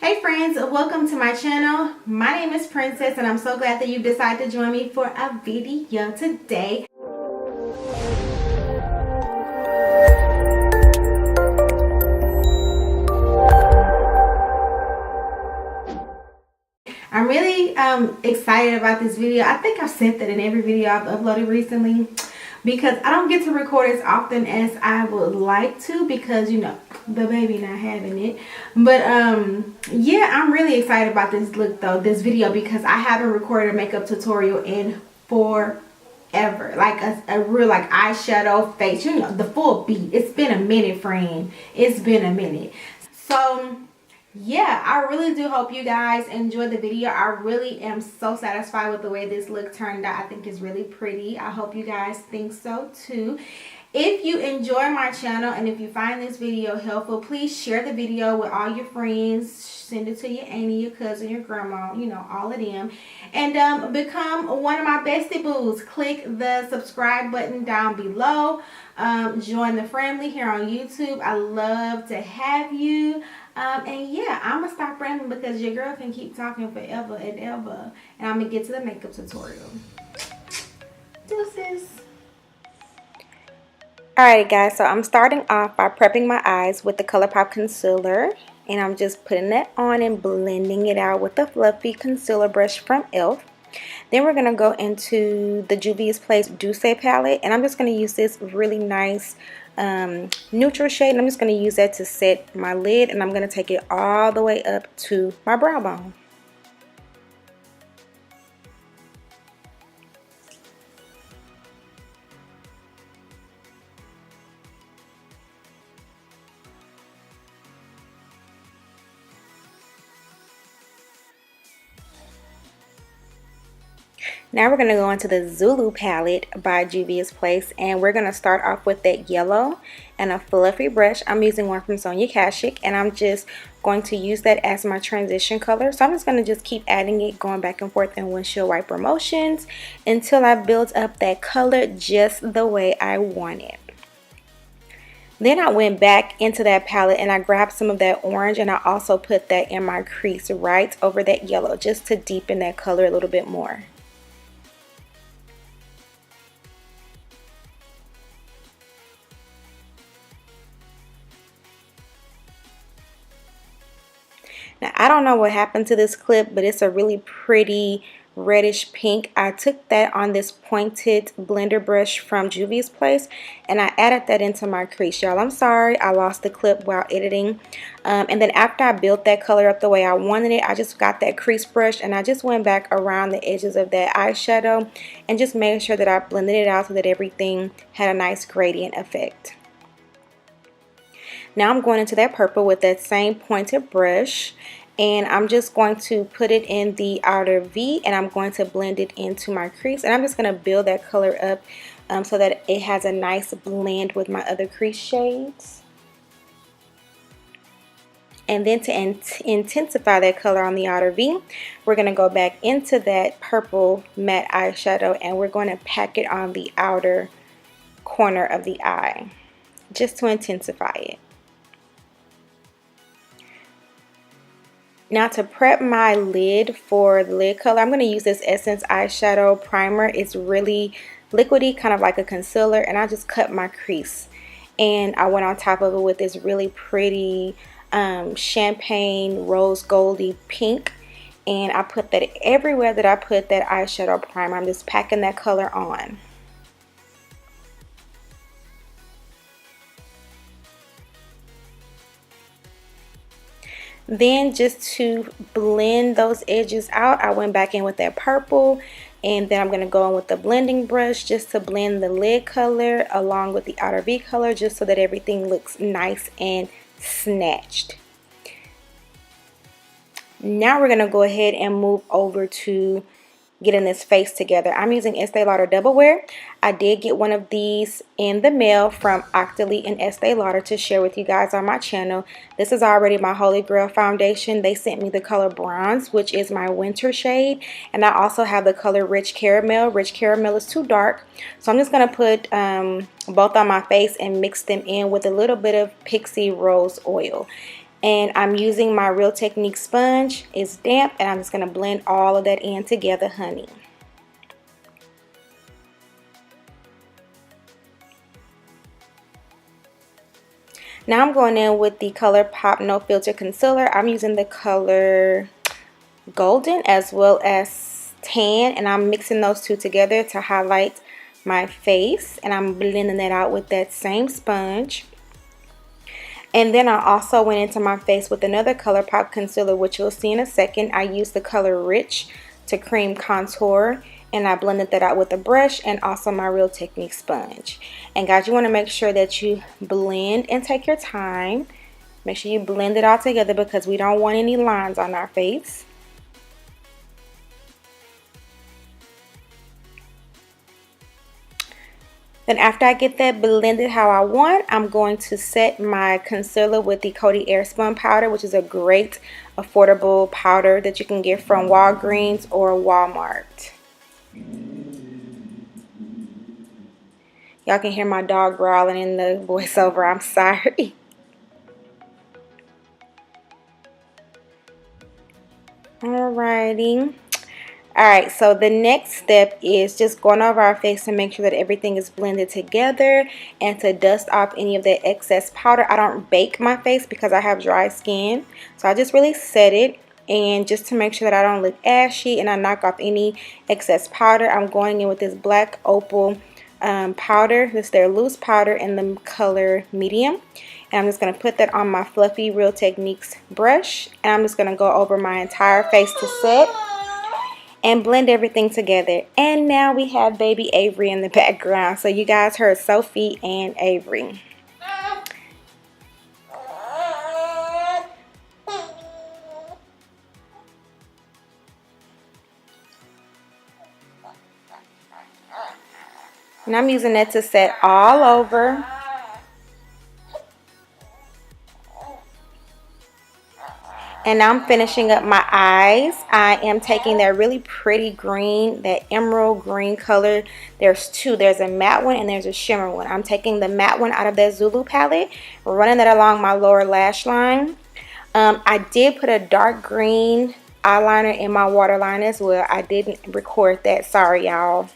Hey friends, welcome to my channel. My name is Princess and I'm so glad that you decided to join me for a video today. I'm really excited about this video. I think I've said that in every video I've uploaded recently because I don't get to record as often as I would like to because, you know, the baby not having it. But yeah, I'm really excited about this look though, this video, because I haven't recorded a makeup tutorial in forever. Like a real like eyeshadow face, you know, the full beat. It's been a minute, friend. It's been a minute. So yeah, I really do hope you guys enjoyed the video. I really am so satisfied with the way this look turned out. I think it's really pretty. I hope you guys think so too. If you enjoy my channel and if you find this video helpful, please share the video with all your friends. Send it to your auntie, your cousin, your grandma, you know, all of them. And become one of my bestie boos. Click the subscribe button down below. Join the family here on YouTube. I love to have you. And yeah, I'm gonna stop rambling because your girl can keep talking forever and ever. And I'm gonna get to the makeup tutorial. Deuces. Alright guys, so I'm starting off by prepping my eyes with the ColourPop concealer. And I'm just putting that on and blending it out with the fluffy concealer brush from e.l.f. Then we're going to go into the Juvia's Place Douce palette. And I'm just going to use this really nice neutral shade. And I'm just going to use that to set my lid. And I'm going to take it all the way up to my brow bone. Now we're going to go into the Zulu palette by Juvia's Place, and we're going to start off with that yellow and a fluffy brush. I'm using one from Sonia Kashuk, and I'm just going to use that as my transition color. So I'm just going to just keep adding it, going back and forth in windshield wiper motions until I build up that color just the way I want it. Then I went back into that palette and I grabbed some of that orange, and I also put that in my crease right over that yellow just to deepen that color a little bit more. Now, I don't know what happened to this clip, but it's a really pretty reddish pink. I took that on this pointed blender brush from Juvia's Place, and I added that into my crease. Y'all, I'm sorry I lost the clip while editing. And then after I built that color up the way I wanted it, I just got that crease brush and I just went back around the edges of that eyeshadow and just made sure that I blended it out so that everything had a nice gradient effect. Now I'm going into that purple with that same pointed brush, and I'm just going to put it in the outer V, and I'm going to blend it into my crease, and I'm just going to build that color up so that it has a nice blend with my other crease shades. And then to intensify that color on the outer V, we're going to go back into that purple matte eyeshadow, and we're going to pack it on the outer corner of the eye just to intensify it. Now to prep my lid for the lid color, I'm going to use this Essence eyeshadow primer. It's really liquidy, kind of like a concealer, and I just cut my crease. And I went on top of it with this really pretty champagne rose goldy pink. And I put that everywhere that I put that eyeshadow primer. I'm just packing that color on. Then just to blend those edges out, I went back in with that purple, and then I'm going to go in with the blending brush just to blend the lid color along with the outer V color, just so that everything looks nice and snatched. Now we're going to go ahead and move over to getting this face together. I'm using Estee Lauder Double Wear. I did get one of these in the mail from Octoly and Estee Lauder to share with you guys on my channel. This is already my Holy Grail foundation. They sent me the color Bronze, which is my winter shade, and I also have the color Rich Caramel. Rich Caramel is too dark, so I'm just going to put both on my face and mix them in with a little bit of Pixie Rose oil. And I'm using my Real Technique sponge. It's damp, and I'm just going to blend all of that in together, honey. Now I'm going in with the ColourPop No Filter Concealer. I'm using the color Golden as well as Tan, and I'm mixing those two together to highlight my face, and I'm blending that out with that same sponge. And then I also went into my face with another ColourPop concealer, which you'll see in a second. I used the color Rich to cream contour, and I blended that out with a brush and also my Real Technique sponge. And guys, you want to make sure that you blend and take your time. Make sure you blend it all together because we don't want any lines on our face. Then after I get that blended how I want, I'm going to set my concealer with the Coty Airspun powder, which is a great affordable powder that you can get from Walgreens or Walmart. Y'all can hear my dog growling in the voiceover. I'm sorry. Alrighty. Alright, so the next step is just going over our face to make sure that everything is blended together and to dust off any of the excess powder. I don't bake my face because I have dry skin, so I just really set it, and just to make sure that I don't look ashy and I knock off any excess powder, I'm going in with this black opal powder. This is their loose powder in the color medium. And I'm just going to put that on my fluffy Real Techniques brush, and I'm just going to go over my entire face to set and blend everything together. And now we have baby Avery in the background. So you guys heard Sophie and Avery. And I'm using that to set all over. And now I'm finishing up my eyes. I am taking that really pretty green, that emerald green color. There's two. There's a matte one and there's a shimmer one. I'm taking the matte one out of that Zulu palette, running that along my lower lash line. I did put a dark green eyeliner in my waterline as well. I didn't record that. Sorry, y'all.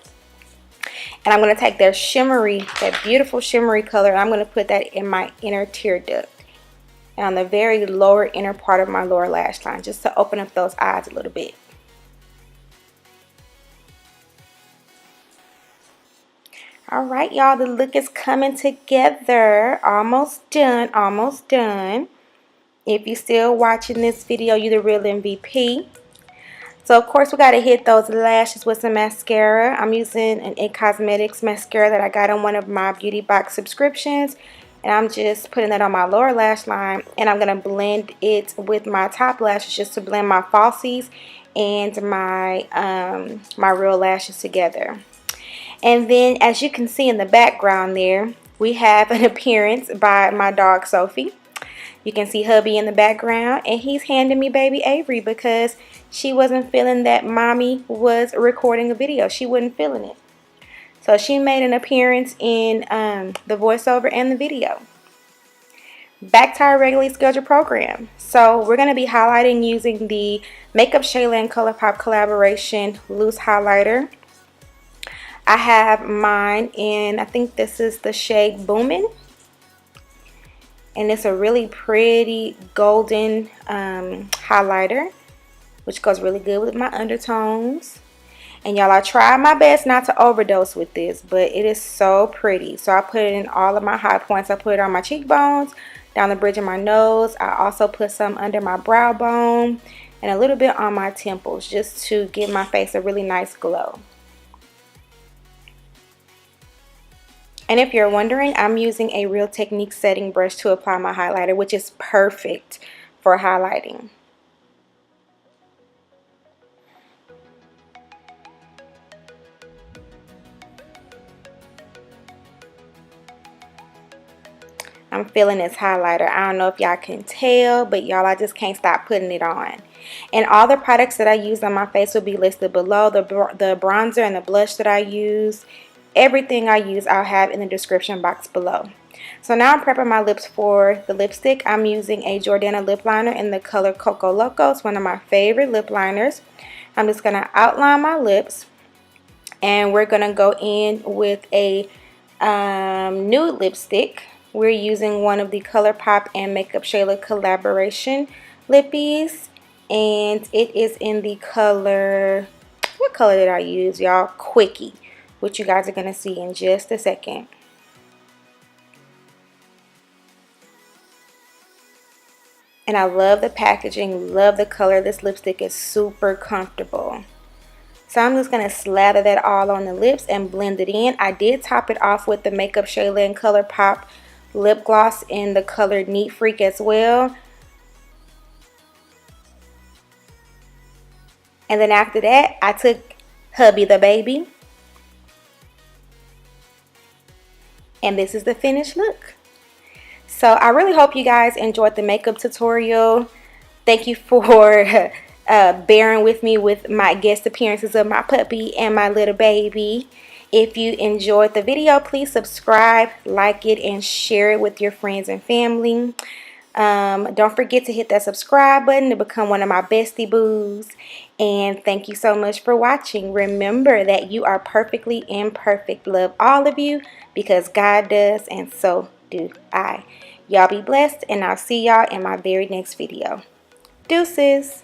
And I'm going to take that shimmery, that beautiful shimmery color, and I'm going to put that in my inner tear duct and on the very lower inner part of my lower lash line, just to open up those eyes a little bit. Alright, y'all, the look is coming together. Almost done, almost done. If you're still watching this video, you're the real MVP. So, of course, we got to hit those lashes with some mascara. I'm using an It Cosmetics mascara that I got on one of my beauty box subscriptions. And I'm just putting that on my lower lash line. And I'm going to blend it with my top lashes just to blend my falsies and my, my real lashes together. And then, as you can see in the background there, we have an appearance by my dog Sophie. You can see hubby in the background, and he's handing me baby Avery because she wasn't feeling that mommy was recording a video. She wasn't feeling it. So she made an appearance in the voiceover and the video. Back to our regularly scheduled program. So we're going to be highlighting using the Makeup Shayla ColourPop collaboration loose highlighter. I have mine in, I think this is the shade Boomin'. And it's a really pretty golden highlighter, which goes really good with my undertones. And y'all, I tried my best not to overdose with this, but it is so pretty. So I put it in all of my high points. I put it on my cheekbones, down the bridge of my nose. I also put some under my brow bone and a little bit on my temples, just to give my face a really nice glow. And if you're wondering, I'm using a Real Technique setting brush to apply my highlighter, which is perfect for highlighting. I'm feeling this highlighter. I don't know if y'all can tell, but y'all, I just can't stop putting it on. And all the products that I use on my face will be listed below. The bronzer and the blush that I use, everything I use, I'll have in the description box below. So now I'm prepping my lips for the lipstick. I'm using a Jordana lip liner in the color Coco Loco. It's one of my favorite lip liners. I'm just going to outline my lips. And we're going to go in with a nude lipstick. We're using one of the ColourPop and Makeup Shayla collaboration lippies. And it is in the color, what color did I use, y'all? Quickie, which you guys are going to see in just a second. And I love the packaging, love the color. This lipstick is super comfortable. So I'm just going to slather that all on the lips and blend it in. I did top it off with the Makeup Shayla and ColourPop lip gloss in the color Neat Freak as well. And then after that, I took Hubby the Baby. And this is the finished look. So I really hope you guys enjoyed the makeup tutorial. Thank you for bearing with me with my guest appearances of my puppy and my little baby. If you enjoyed the video, please subscribe, like it, and share it with your friends and family. Don't forget to hit that subscribe button to become one of my bestie boos. And thank you so much for watching. Remember that you are perfectly imperfect. Love all of you because God does, and so do I. Y'all be blessed, and I'll see y'all in my very next video. Deuces.